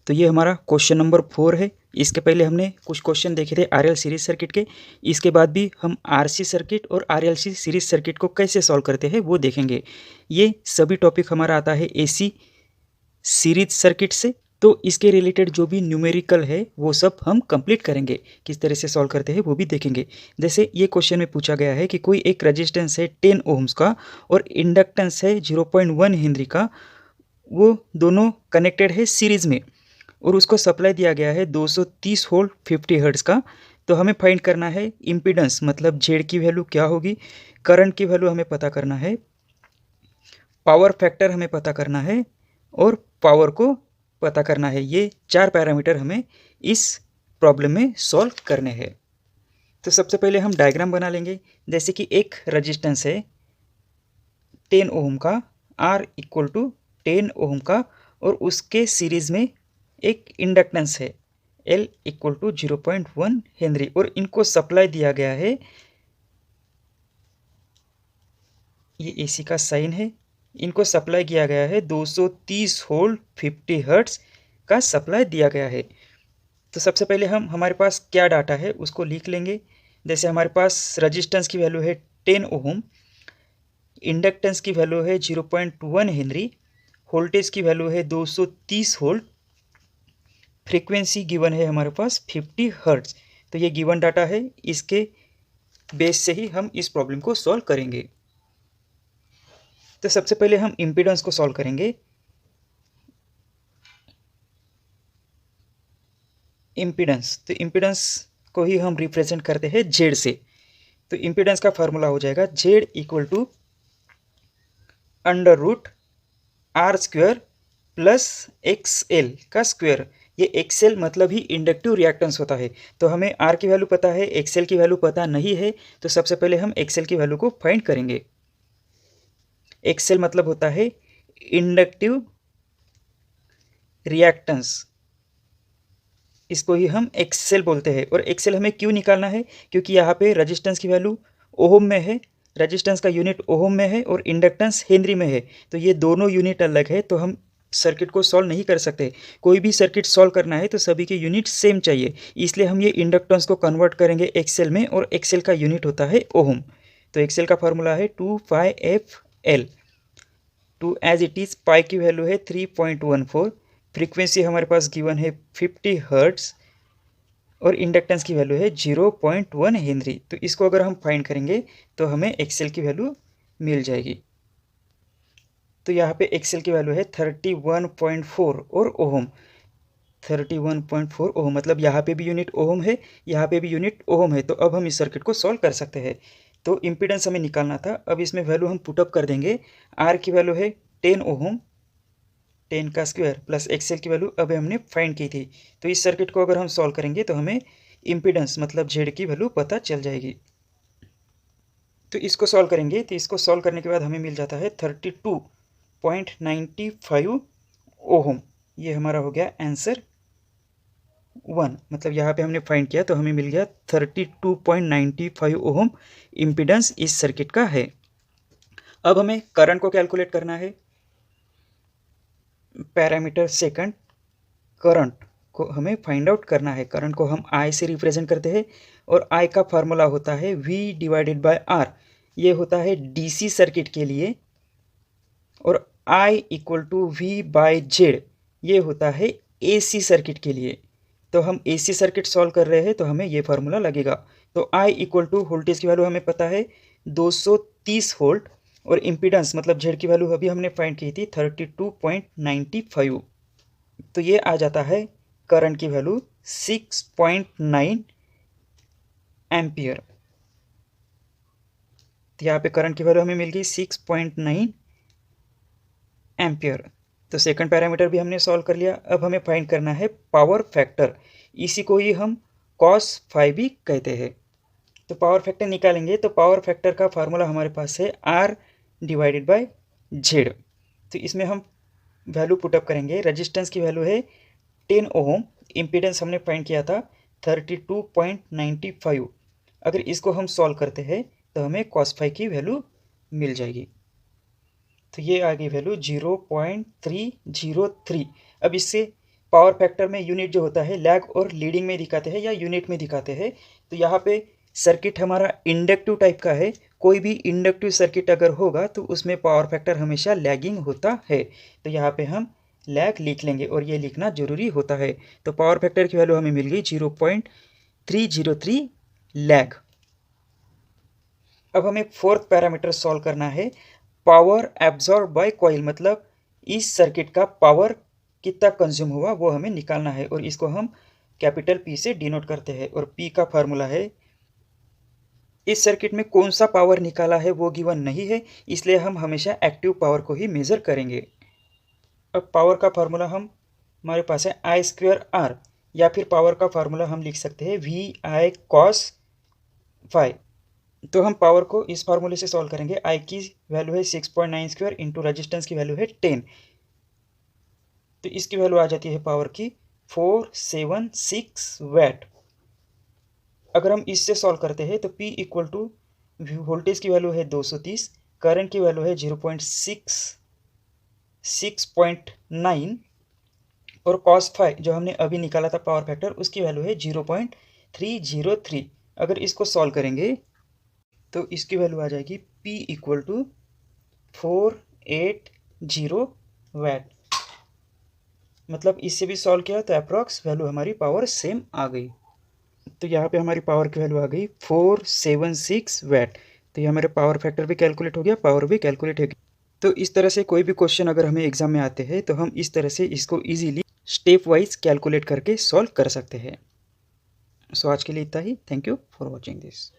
तो ये हमारा क्वेश्चन नंबर 4 है। इसके पहले हमने कुछ क्वेश्चन देखे थे आरएल सीरीज सर्किट के। इसके बाद भी हम आरसी सर्किट और आरएलसी सीरीज सर्किट को कैसे सॉल्व करते हैं वो देखेंगे। ये सभी टॉपिक हमारा आता है एसी सीरीज सर्किट से, तो इसके रिलेटेड जो भी न्यूमेरिकल है वो सब हम कंप्लीट करेंगे। किस तरह से सॉल्व करते हैं वो भी देखेंगे। जैसे ये क्वेश्चन में पूछा गया है कि कोई एक रेजिस्टेंस है 10 ओम्स का और इंडक्टेंस है 0.1 हेनरी का, वो दोनों कनेक्टेड है सीरीज में और उसको सप्लाई दिया गया है 230 वोल्ट 50 हर्ट्ज का। तो हमें फाइंड करना है इम्पीडेंस, मतलब जेड की वैल्यू क्या होगी, करंट की वैल्यू हमें पता करना है, पावर फैक्टर हमें पता करना है और पावर को पता करना है। ये 4 पैरामीटर हमें इस प्रॉब्लम में सॉल्व करने हैं। तो सबसे पहले हम डायग्राम बना लेंगे। जैसे कि एक रजिस्टेंस है 10 ओम का, आर इक्वल टू 10 ओम का, और उसके सीरीज में एक इंडक्टेंस है L इक्वल टू 0.1 हेनरी, और इनको सप्लाई दिया गया है, ये AC का साइन है, इनको सप्लाई किया गया है 230 वोल्ट 50 हर्ट्ज का सप्लाई दिया गया है। तो सबसे पहले हम हमारे पास क्या डाटा है उसको लिख लेंगे। जैसे हमारे पास रजिस्टेंस की वैल्यू है 10 ओम, इंडक्टेंस की वैल्यू है 0.1 हेनरी, वोल्टेज की वैल्यू है 230 वोल्ट, फ्रीक्वेंसी गिवन है हमारे पास 50 हर्ट्ज। तो ये गिवन डाटा है, इसके बेस से ही हम इस प्रॉब्लम को सॉल्व करेंगे। तो सबसे पहले हम इम्पीडेंस को सॉल्व करेंगे। इम्पीडेंस, तो इम्पीडेंस को ही हम रिप्रेजेंट करते हैं जेड से। तो इम्पीडेंस का फार्मूला हो जाएगा Z equal to under root R square plus XL का स्क्वायर। ये एक्सएल मतलब ही इंडक्टिव रिएक्टेंस होता है। तो हमें आर की वैल्यू पता है, एक्सएल की वैल्यू पता नहीं है, तो सबसे पहले हम एक्सएल की वैल्यू को फाइंड करेंगे। एक्सएल मतलब होता है इंडक्टिव रिएक्टेंस, इसको ही हम एक्सएल बोलते हैं। और एक्सएल हमें क्यों निकालना है, क्योंकि यहाँ पे रेजिस्टेंस की वैल्यू ओम में है, रेजिस्टेंस का यूनिट ओम में है और इंडक्टेंस हेनरी में है। तो ये दोनों यूनिट अलग है, तो हम सर्किट को सॉल्व नहीं कर सकते। कोई भी सर्किट सॉल्व करना है तो सभी के यूनिट सेम चाहिए, इसलिए हम ये इंडक्टेंस को कन्वर्ट करेंगे एक्सएल में, और एक्सएल का यूनिट होता है ओम। तो एक्सएल का फार्मूला है 2πfL। 2 एज इट इज़, पाई की वैल्यू है 3.14, फ्रीक्वेंसी हमारे पास गिवन है 50 हर्ट्ज और इंडक्टेंस की वैल्यू है 0.1 हेनरी। तो इसको अगर हम फाइंड करेंगे तो हमें एक्सएल की वैल्यू मिल जाएगी। तो यहाँ पे एक्सएल की वैल्यू है 31.4 और ओम, 31.4 ओम, मतलब यहाँ पे भी यूनिट ओम है, यहाँ पे भी यूनिट ओम है। तो अब हम इस सर्किट को सॉल्व कर सकते हैं। तो इम्पीडेंस हमें निकालना था, अब इसमें वैल्यू हम पुटअप कर देंगे। आर की वैल्यू है 10 ओम, 10 का स्क्वायर प्लस एक्सएल की वैल्यू अभी हमने फाइंड की थी। तो इस सर्किट को अगर हम सॉल्व करेंगे तो हमें इम्पीडेंस मतलब जेड की वैल्यू पता चल जाएगी। तो इसको सॉल्व करेंगे, तो इसको सॉल्व करने के बाद हमें मिल जाता है 32.95 ओम। ये हमारा हो गया आंसर 1, मतलब यहाँ पे हमने फाइंड किया तो हमें मिल गया 32.95 ओम इम्पीडेंस इस सर्किट का है। अब हमें करंट को कैलकुलेट करना है। पैरामीटर सेकंड, करंट को हमें फाइंड आउट करना है। करंट को हम I से रिप्रेजेंट करते हैं और I का फार्मूला होता है V डिवाइडेड बाय R। ये होता है DC सर्किट के लिए, और I equal to V by Z ये होता है AC सर्किट के लिए। तो हम AC सर्किट सॉल्व कर रहे हैं तो हमें ये फार्मूला लगेगा। तो I इक्वल टू वोल्टेज की वैल्यू हमें पता है 230 वोल्ट, और इम्पीडेंस मतलब Z की वैल्यू अभी हमने फाइंड की थी 32.95। तो ये आ जाता है करंट की वैल्यू 6.9 एम्पियर। तो यहाँ पे करंट की वैल्यू हमें मिल गई 6.9 एम्पियर। तो सेकंड पैरामीटर भी हमने सॉल्व कर लिया। अब हमें फाइंड करना है पावर फैक्टर, इसी को ही हम cos फाई भी कहते हैं। तो पावर फैक्टर निकालेंगे, तो पावर फैक्टर का फार्मूला हमारे पास है R डिवाइडेड बाय Z। तो इसमें हम वैल्यू पुटअप करेंगे। रेजिस्टेंस की वैल्यू है 10 ओम, इम्पीडेंस हमने फाइंड किया था 32.95। अगर इसको हम सॉल्व करते हैं तो हमें cos फाई की वैल्यू मिल जाएगी। तो ये आ गई वैल्यू 0.303। अब इससे पावर फैक्टर में यूनिट जो होता है लैग और लीडिंग में दिखाते हैं या यूनिट में दिखाते हैं। तो यहाँ पे सर्किट हमारा इंडक्टिव टाइप का है। कोई भी इंडक्टिव सर्किट अगर होगा तो उसमें पावर फैक्टर हमेशा लैगिंग होता है। तो यहाँ पे हम लैग लिख लेंगे और ये लिखना जरूरी होता है। तो पावर फैक्टर की वैल्यू हमें मिल गई 0.303 लैग। अब हमें फोर्थ पैरामीटर सॉल्व करना है, पावर एब्जॉर्ब बाय कॉइल, मतलब इस सर्किट का पावर कितना कंज्यूम हुआ वो हमें निकालना है। और इसको हम कैपिटल P से डिनोट करते हैं और P का फार्मूला है, इस सर्किट में कौन सा पावर निकाला है वो गिवन नहीं है, इसलिए हम हमेशा एक्टिव पावर को ही मेजर करेंगे। अब पावर का फार्मूला हमारे पास है I²R, या फिर पावर का फार्मूला हम लिख सकते हैं VI cos phi। तो हम पावर को इस फार्मूले से सॉल्व करेंगे। I की वैल्यू है 6.9² इंटू रजिस्टेंस की वैल्यू है 10, तो इसकी वैल्यू आ जाती है पावर की 476 वैट। अगर हम इससे सॉल्व करते हैं तो P इक्वल टू वोल्टेज की वैल्यू है 230, करंट की वैल्यू है 0.6.9 और cos phi जो हमने अभी निकाला था पावर फैक्टर उसकी वैल्यू है 0.303। अगर इसको सॉल्व करेंगे तो इसकी वैल्यू आ जाएगी P इक्वल टू 480 वैट। मतलब इससे भी सॉल्व किया तो अप्रॉक्स वैल्यू हमारी पावर सेम आ गई। तो यहाँ पे हमारी पावर की वैल्यू आ गई 476 वैट। तो ये हमारे पावर फैक्टर भी कैलकुलेट हो गया, पावर भी कैलकुलेट हो गया। तो इस तरह से कोई भी क्वेश्चन अगर हमें एग्जाम में आते हैं तो हम इस तरह से इसको इजीली स्टेप वाइज कैलकुलेट करके सॉल्व कर सकते हैं। सो आज के लिए इतना ही। Thank you for watching this.